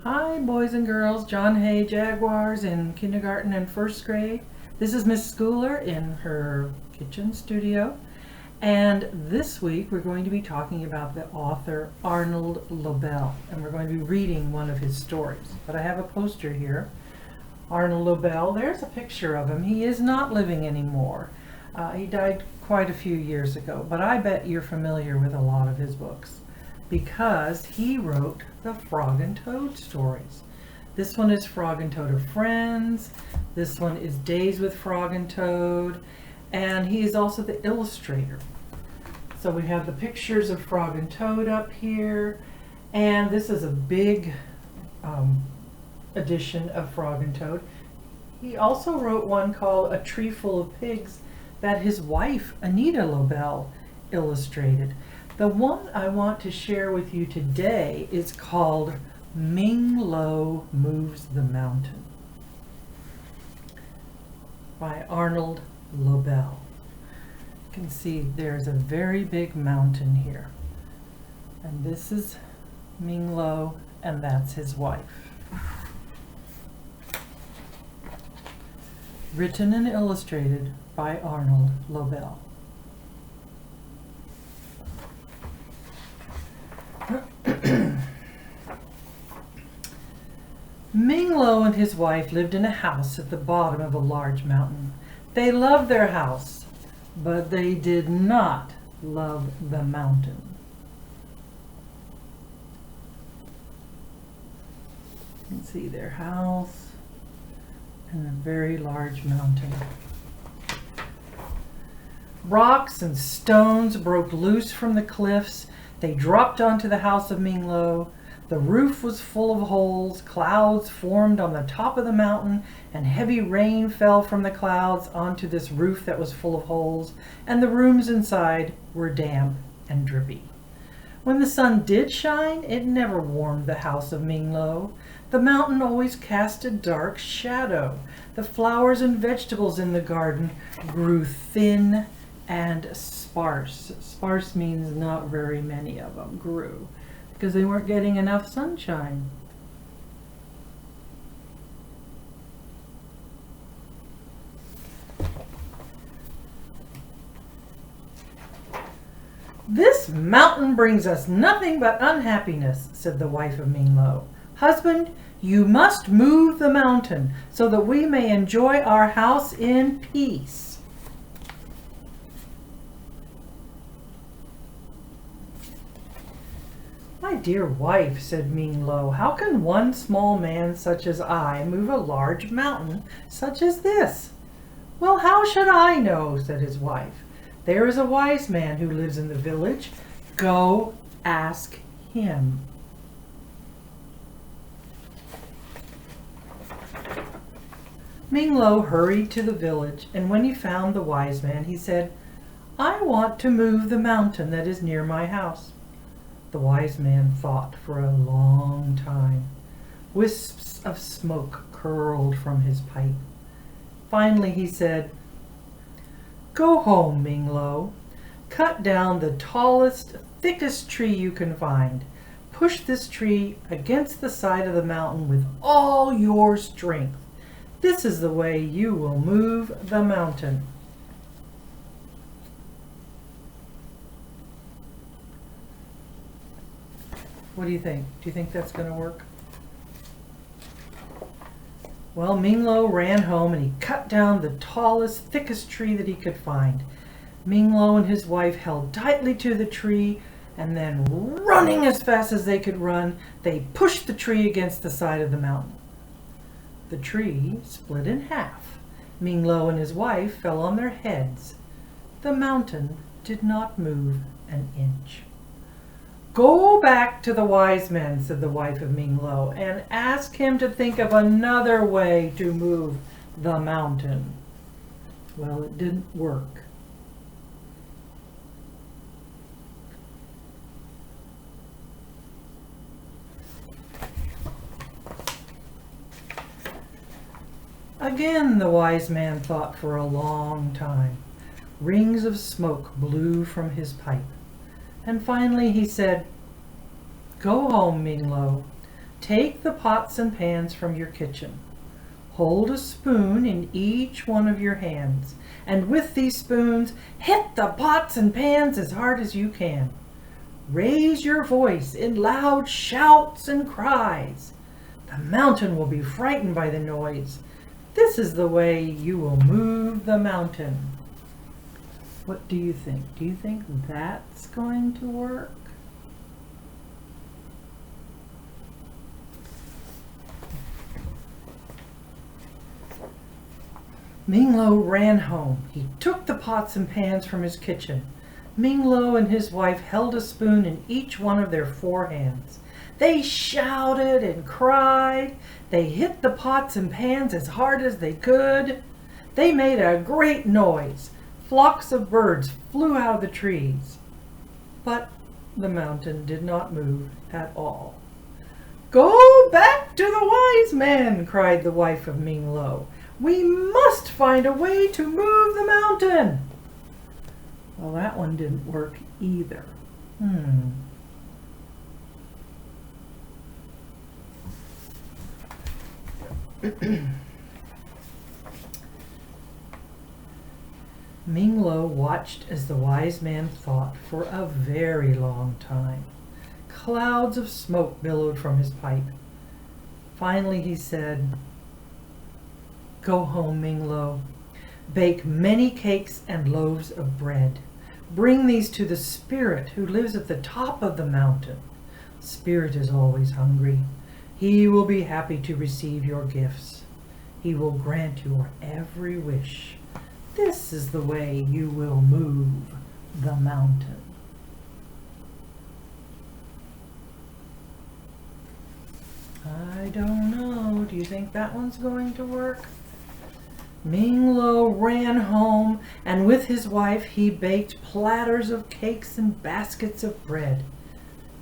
Hi, boys and girls. John Hay Jaguars in kindergarten and first grade. This is Miss Schooler in her kitchen studio. And this week we're going to be talking about the author Arnold Lobel. And we're going to be reading one of his stories. But I have a poster here. Arnold Lobel, there's a picture of him. He is not living anymore. He died quite a few years ago. But I bet you're familiar with a lot of his books, because he wrote the Frog and Toad stories. This one is Frog and Toad Are Friends. This one is Days with Frog and Toad. And he is also the illustrator. So we have the pictures of Frog and Toad up here. And this is a big edition of Frog and Toad. He also wrote one called A Tree Full of Pigs that his wife, Anita Lobel, illustrated. The one I want to share with you today is called Ming Moves the Mountain by Arnold Lobel. You can see there's a very big mountain here. And this is Ming Lo, and that's his wife. Written and illustrated by Arnold Lobel. Ming Lo and his wife lived in a house at the bottom of a large mountain. They loved their house, but they did not love the mountain. You can see their house and a very large mountain. Rocks and stones broke loose from the cliffs. They dropped onto the house of Ming Lo. The roof was full of holes. Clouds formed on the top of the mountain, and heavy rain fell from the clouds onto this roof that was full of holes, and the rooms inside were damp and drippy. When the sun did shine, it never warmed the house of Ming Lo. The mountain always cast a dark shadow. The flowers and vegetables in the garden grew thin and sparse. Sparse means not very many of them grew, because they weren't getting enough sunshine. "This mountain brings us nothing but unhappiness," said the wife of Ming Lo. "Husband, you must move the mountain so that we may enjoy our house in peace." "My dear wife," said Ming Lo, "how can one small man such as I move a large mountain such as this?" "Well, how should I know?" said his wife. "There is a wise man who lives in the village. Go ask him." Ming Lo hurried to the village, and when he found the wise man, he said, "I want to move the mountain that is near my house." The wise man thought for a long time. Wisps of smoke curled from his pipe. Finally he said, "Go home, Ming Lo. Cut down the tallest, thickest tree you can find. Push this tree against the side of the mountain with all your strength. This is the way you will move the mountain." What do you think? Do you think that's going to work? Well, Ming Lo ran home and he cut down the tallest, thickest tree that he could find. Ming Lo and his wife held tightly to the tree, and then, running as fast as they could run, they pushed the tree against the side of the mountain. The tree split in half. Ming Lo and his wife fell on their heads. The mountain did not move an inch. "Go back to the wise man," said the wife of Ming Lo, "and ask him to think of another way to move the mountain." Well, it didn't work. Again, the wise man thought for a long time. Rings of smoke blew from his pipe. And finally he said, "Go home, Ming Lo. Take the pots and pans from your kitchen. Hold a spoon in each one of your hands, and with these spoons, hit the pots and pans as hard as you can. Raise your voice in loud shouts and cries. The mountain will be frightened by the noise. This is the way you will move the mountain. What do you think? Do you think that's going to work? Ming-Lo ran home. He took the pots and pans from his kitchen. Ming-Lo and his wife held a spoon in each one of their 4 hands. They shouted and cried. They hit the pots and pans as hard as they could. They made a great noise. Flocks of birds flew out of the trees. But the mountain did not move at all. "Go back to the wise man," cried the wife of Ming-Lo. "We must find a way to move the mountain." Well, that one didn't work either. Ming-Lo watched as the wise man thought for a very long time. Clouds of smoke billowed from his pipe. Finally he said, "Go home, Ming-Lo. Bake many cakes and loaves of bread. Bring these to the spirit who lives at the top of the mountain. Spirit is always hungry. He will be happy to receive your gifts. He will grant your every wish. This is the way you will move the mountain." I don't know. Do you think that one's going to work? Ming-Lo ran home, and with his wife he baked platters of cakes and baskets of bread.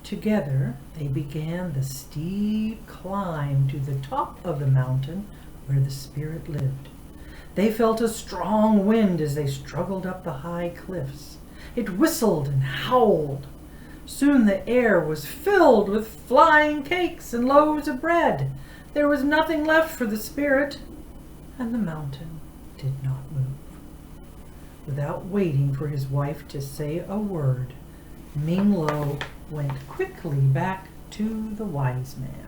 Together they began the steep climb to the top of the mountain where the spirit lived. They felt a strong wind as they struggled up the high cliffs. It whistled and howled. Soon the air was filled with flying cakes and loaves of bread. There was nothing left for the spirit, and the mountain did not move. Without waiting for his wife to say a word, Ming-Lo went quickly back to the wise man.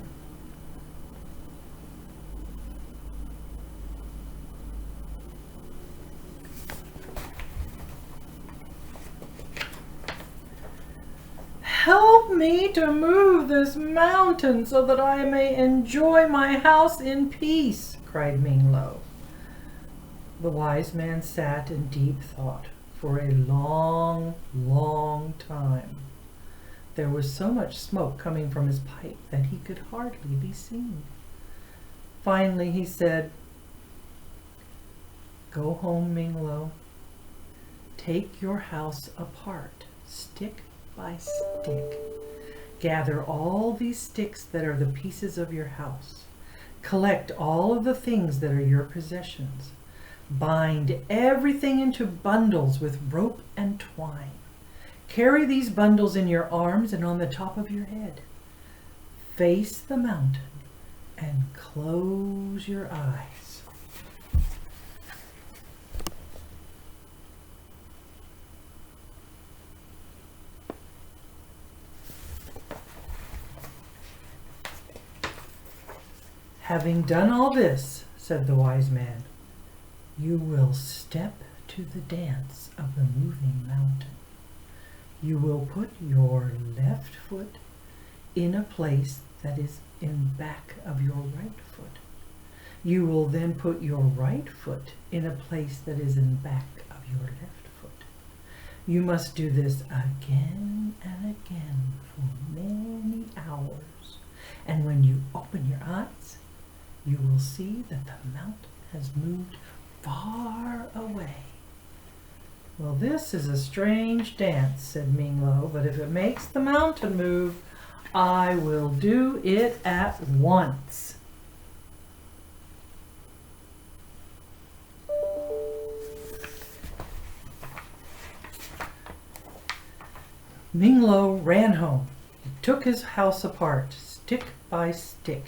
"Help me to move this mountain so that I may enjoy my house in peace," cried Ming-Lo. The wise man sat in deep thought for a long, long time. There was so much smoke coming from his pipe that he could hardly be seen. Finally he said, "Go home, Ming-Lo. Take your house apart, stick by stick. Gather all these sticks that are the pieces of your house. Collect all of the things that are your possessions. Bind everything into bundles with rope and twine. Carry these bundles in your arms and on the top of your head. Face the mountain and close your eyes." "Having done all this," said the wise man, "you will step to the dance of the moving mountain. You will put your left foot in a place that is in back of your right foot. You will then put your right foot in a place that is in back of your left foot. You must do this again and again for many hours. And when you open your eyes, you will see that the mountain has moved far away." "Well, this is a strange dance," said Ming-Lo, "but if it makes the mountain move, I will do it at once." Ming-Lo ran home. He took his house apart, stick by stick.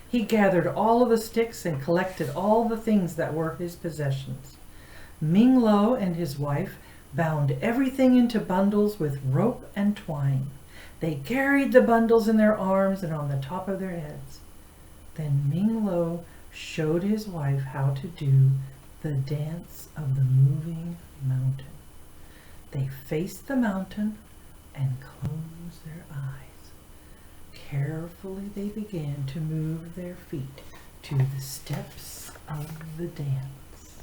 He gathered all of the sticks and collected all the things that were his possessions. Ming Lo and his wife bound everything into bundles with rope and twine. They carried the bundles in their arms and on the top of their heads. Then Ming Lo showed his wife how to do the dance of the moving mountain. They faced the mountain and closed their eyes. Carefully they began to move their feet to the steps of the dance.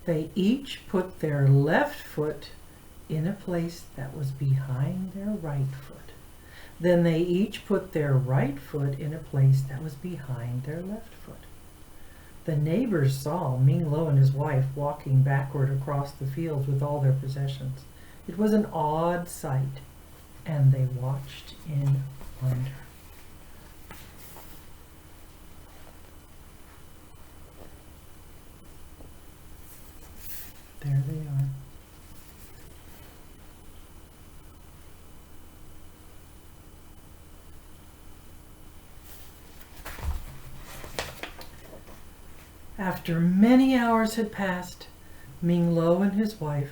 They each put their left foot in a place that was behind their right foot. Then they each put their right foot in a place that was behind their left foot. The neighbors saw Ming Lo and his wife walking backward across the fields with all their possessions. It was an odd sight, and they watched in wonder. There they are. After many hours had passed, Ming Lo and his wife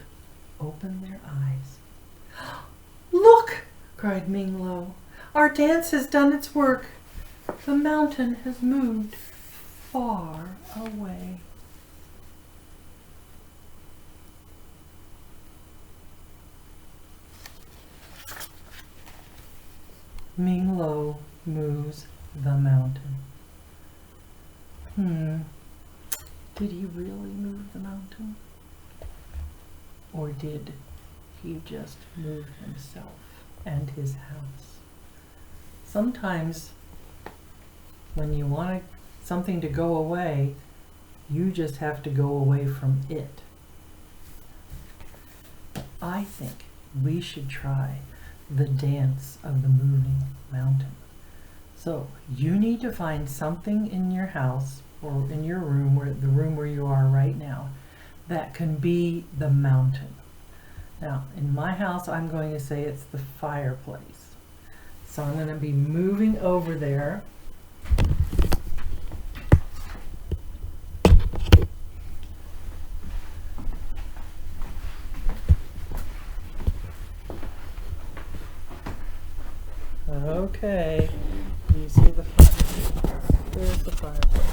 opened their eyes. "Look!" cried Ming Lo. "Our dance has done its work. The mountain has moved far away." Ming Lo moves the mountain. Did he really move the mountain? Or did he just move himself and his house? Sometimes when you want something to go away, you just have to go away from it. I think we should try the dance of the moving mountain. So you need to find something in your house or in your room, the room where you are right now, that can be the mountain. Now, in my house, I'm going to say it's the fireplace. So I'm going to be moving over there. Okay, you see the fire. There's the fireplace.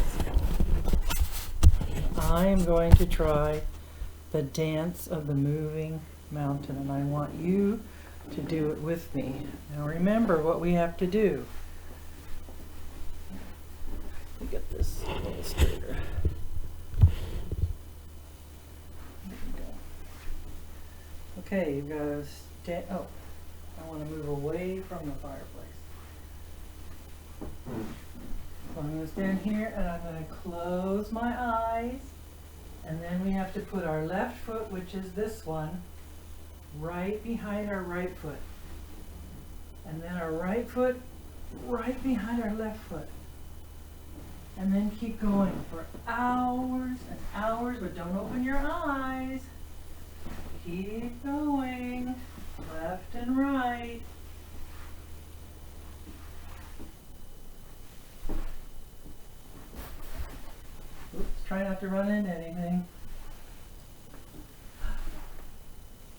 I am going to try the dance of the moving mountain, and I want you to do it with me. Now remember what we have to do. Let me get this illustrator. Okay, you've got to stand. Oh, I want to move away from the fireplace. So I'm going to stand here and I'm going to close my eyes, and then we have to put our left foot, which is this one, right behind our right foot, and then our right foot right behind our left foot, and then keep going for hours and hours, but don't open your eyes. Keep going, left and right. Oops, try not to run into anything.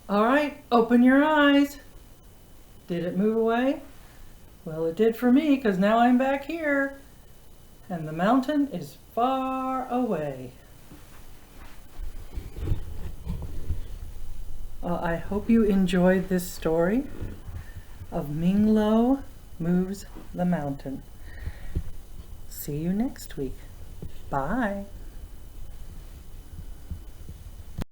All right, open your eyes. Did it move away? Well, it did for me, because now I'm back here and the mountain is far away. I hope you enjoyed this story of Ming Lo Moves the Mountain. See you next week. Bye.